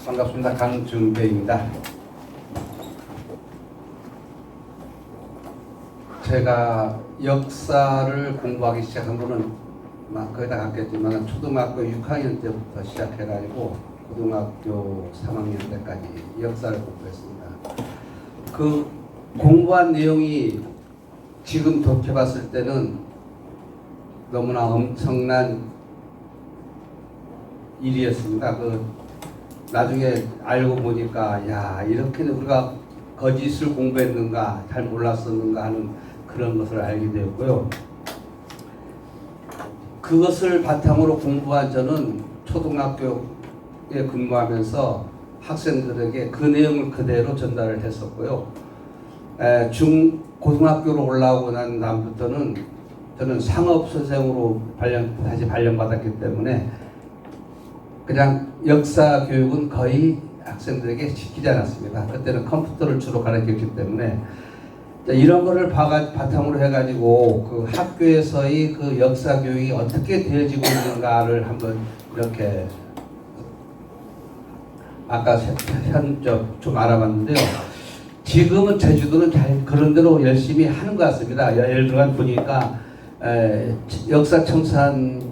반갑습니다. 강준배입니다. 제가 역사를 공부하기 시작한 거는 거의 다 갔겠지만 초등학교 6학년 때부터 시작해가지고 고등학교 3학년 때까지 역사를 공부했습니다. 그 공부한 내용이 지금 돌이켜봤을 때는 너무나 엄청난 일이었습니다. 나중에 알고 보니까 야, 이렇게 우리가 거짓을 공부했는가 잘 몰랐었는가 하는 그런 것을 알게 되었고요. 그것을 바탕으로 공부한 저는 초등학교에 근무하면서 학생들에게 그 내용을 그대로 전달을 했었고요. 고등학교로 올라오고 난 다음부터는 저는 상업선생으로 다시 발령받았기 때문에 그냥 역사 교육은 거의 학생들에게 시키지 않았습니다. 그때는 컴퓨터를 주로 가르쳤기 때문에 이런 거를 바탕으로 해가지고 그 학교에서의 그 역사 교육이 어떻게 되어지고 있는가를 한번 이렇게 아까 좀 알아봤는데요. 지금은 제주도는 잘 그런 대로 열심히 하는 것 같습니다. 예를 들어 보니까 역사청산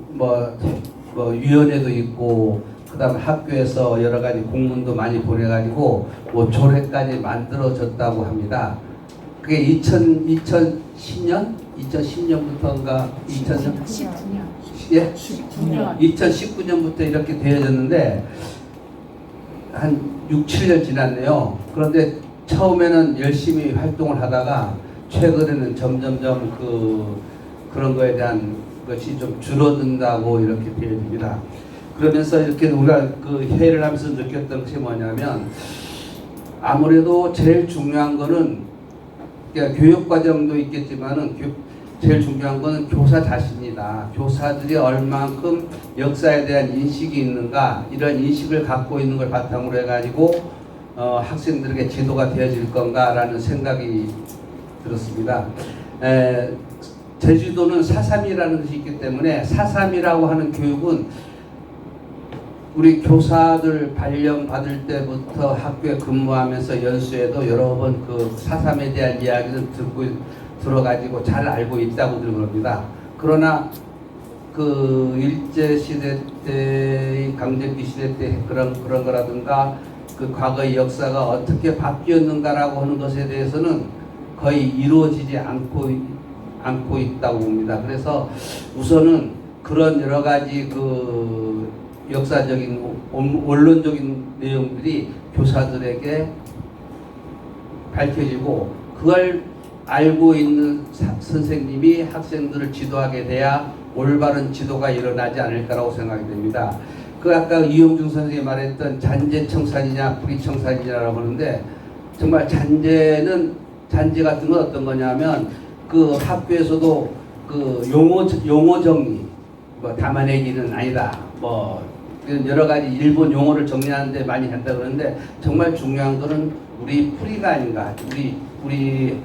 위원회도 있고, 그다음 학교에서 여러 가지 공문도 많이 보내가지고 조례까지 만들어졌다고 합니다. 그게 2010년부터인가 2019년. 예? 2019년부터 이렇게 되어졌는데 한 6, 7년 지났네요. 그런데 처음에는 열심히 활동을 하다가 최근에는 점점점 그런 거에 대한 것이 좀 줄어든다고 이렇게 되어집니다. 그러면서 이렇게 우리가 그 회의를 하면서 느꼈던 것이 뭐냐면, 아무래도 제일 중요한 거는 교육 과정도 있겠지만은 제일 중요한 거는 교사 자신이다. 교사들이 얼만큼 역사에 대한 인식이 있는가, 이런 인식을 갖고 있는 걸 바탕으로 해가지고 학생들에게 지도가 되어질 건가라는 생각이 들었습니다. 제주도는 4.3이라는 것이 있기 때문에 4.3이라고 하는 교육은 우리 교사들 발령 받을 때부터 학교에 근무하면서 연수에도 여러 번 그 4.3에 대한 이야기를 들어가지고 잘 알고 있다고 들어봅니다. 그러나 그 일제시대 때, 강점기 시대 때 그런 거라든가 그 과거의 역사가 어떻게 바뀌었는가라고 하는 것에 대해서는 거의 이루어지지 않고 있다고 봅니다. 그래서 우선은 그런 여러 가지 그 역사적인 원론적인 내용들이 교사들에게 밝혀지고, 그걸 알고 있는 선생님이 학생들을 지도하게 돼야 올바른 지도가 일어나지 않을까라고 생각이 됩니다. 아까 이용중 선생님이 말했던 잔재청산이냐 불이청산이냐라고 하는데, 정말 잔재 같은 건 어떤 거냐면 그 학교에서도 그 용어 정리, 담아내기는 아니다, 여러 가지 일본 용어를 정리하는데 많이 한다 그러는데, 정말 중요한 거는 우리 뿌리가 아닌가. 우리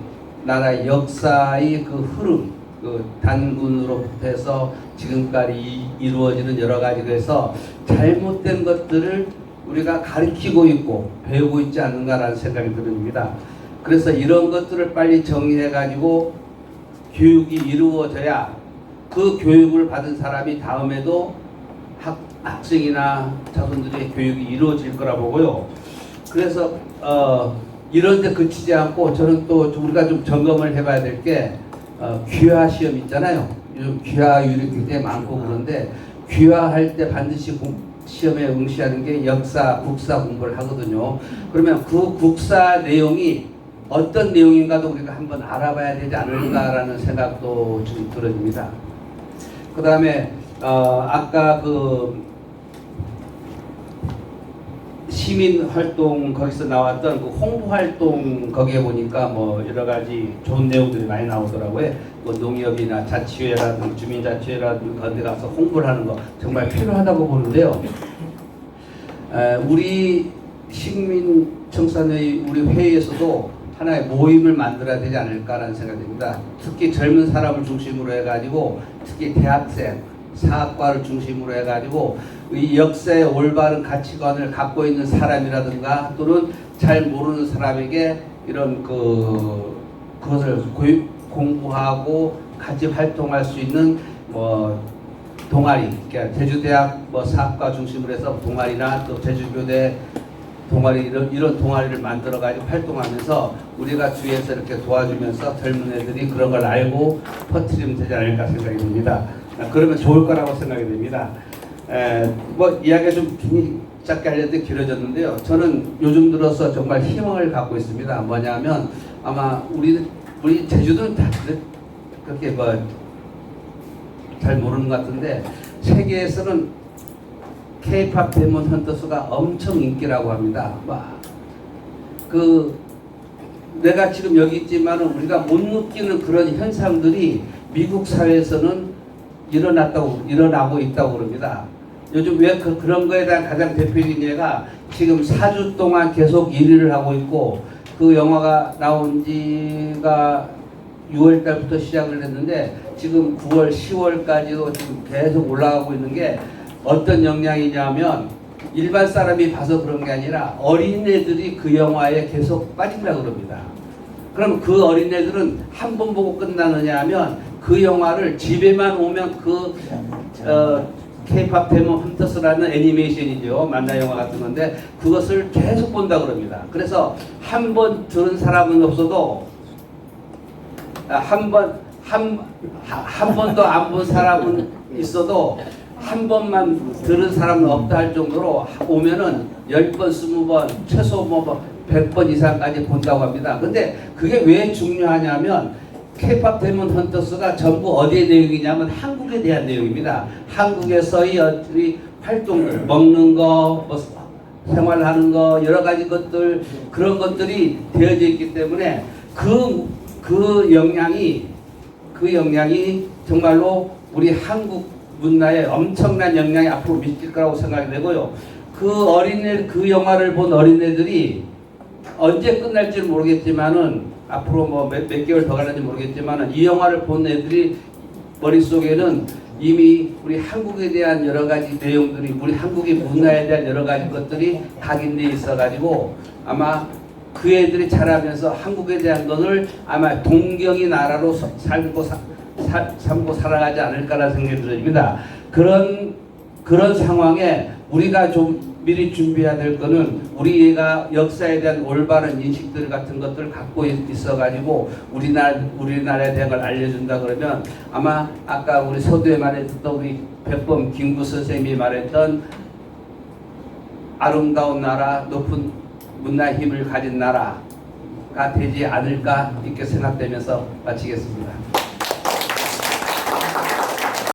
나라의 역사의 그 흐름, 그 단군으로부터 해서 지금까지 이루어지는 여러 가지, 그래서 잘못된 것들을 우리가 가르치고 있고 배우고 있지 않는가라는 생각이 듭니다. 그래서 이런 것들을 빨리 정리해가지고 교육이 이루어져야 그 교육을 받은 사람이 다음에도 학생이나 자손들의 교육이 이루어질 거라 보고요. 그래서 이런 데 그치지 않고 저는 또 우리가 좀 점검을 해봐야 될 게 귀화 시험 있잖아요. 요즘 귀화율이 굉장히 많고 그런데 귀화할 때 반드시 시험에 응시하는 게 역사, 국사 공부를 하거든요. 그러면 그 국사 내용이 어떤 내용인가도 우리가 한번 알아봐야 되지 않을까라는 생각도 좀 들어집니다. 그 다음에 아까 시민 활동 거기서 나왔던 그 홍보 활동, 거기에 보니까 여러 가지 좋은 내용들이 많이 나오더라고요. 농협이나 자치회라든지 주민자치회라든지 그런 데 가서 홍보를 하는 거 정말 필요하다고 보는데요. 우리 식민청산회 우리 회의에서도 하나의 모임을 만들어야 되지 않을까라는 생각이 듭니다. 특히 젊은 사람을 중심으로 해가지고 특히 대학생, 사학과를 중심으로 해가지고 이 역사의 올바른 가치관을 갖고 있는 사람이라든가 또는 잘 모르는 사람에게 이런 그것을 공부하고 같이 활동할 수 있는 뭐 동아리, 그러니까 제주대학 뭐 사학과 중심으로 해서 동아리나 또 제주교대 동아리 이런 동아리를 만들어 가지고 활동하면서 우리가 주위에서 이렇게 도와주면서 젊은 애들이 그런 걸 알고 퍼뜨리면 되지 않을까 생각이 듭니다. 그러면 좋을 거라고 생각이 됩니다. 뭐 이야기가 좀 짧게 하려는데 길어졌는데요. 저는 요즘 들어서 정말 희망을 갖고 있습니다. 뭐냐면 아마 우리 제주도는 다 그렇게 뭐 잘 모르는 것 같은데 세계에서는 K-팝 데몬 헌터스가 엄청 인기라고 합니다. 내가 지금 여기 있지만은 우리가 못 느끼는 그런 현상들이 미국 사회에서는 일어나고 있다고 그럽니다. 요즘 왜 그런 거에 대한 가장 대표적인 예가 지금 4주 동안 계속 1위를 하고 있고 그 영화가 나온 지가 6월 달부터 시작을 했는데 지금 9월, 10월까지도 지금 계속 올라가고 있는 게 어떤 영향이냐면 일반 사람이 봐서 그런 게 아니라 어린애들이 그 영화에 계속 빠진다고 그럽니다. 그럼 그 어린애들은 한 번 보고 끝나느냐 하면 그 영화를 집에만 오면 K-팝 데몬 헌터스라는 애니메이션이죠. 만화 영화 같은 건데 그것을 계속 본다 그럽니다. 그래서 한 번 들은 사람은 없어도 한 번도 안 본 사람은 있어도 한 번만 들은 사람은 없다 할 정도로 오면은 10번, 20번, 최소 뭐 100번 이상까지 본다고 합니다. 근데 그게 왜 중요하냐면 K-팝 데몬 헌터스가 전부 어디의 내용이냐면 한국에 대한 내용입니다. 한국에서의 어떤 활동들, 먹는 거, 뭐 생활하는 거, 여러 가지 것들, 그런 것들이 되어져 있기 때문에 그 영향이 정말로 우리 한국 문화에 엄청난 영향이 앞으로 미칠 거라고 생각이 되고요. 그 영화를 본 어린애들이 언제 끝날지는 모르겠지만은 앞으로 뭐 몇 개월 더 갈는지 모르겠지만은 이 영화를 본 애들이 머릿속에는 이미 우리 한국에 대한 여러 가지 내용들이 우리 한국의 문화에 대한 여러 가지 것들이 각인되어 있어 가지고 아마 그 애들이 자라면서 한국에 대한 것을 아마 동경의 나라로 삼고 살아가지 않을까라는 생각이 듭니다. 그런 상황에 우리가 좀 미리 준비해야 될 거는 우리가 역사에 대한 올바른 인식들 같은 것들을 갖고 있어가지고 우리나라에 대한 걸 알려준다 그러면 아마 아까 우리 서두에 말했던 우리 백범 김구 선생님이 말했던 아름다운 나라, 높은 문화의 힘을 가진 나라가 되지 않을까 이렇게 생각되면서 마치겠습니다.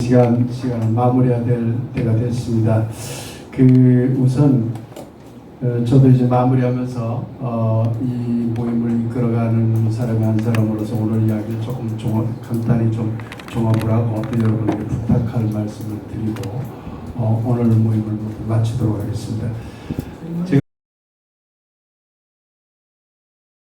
시간 마무리해야 될 때가 됐습니다. 우선 저도 이제 마무리하면서 이 모임을 이끌어가는 사람이 한 사람으로서 오늘 이야기를 조금 간단히 좀 종합을 하고 또 여러분에게 부탁할 말씀을 드리고 오늘 모임을 모두 마치도록 하겠습니다.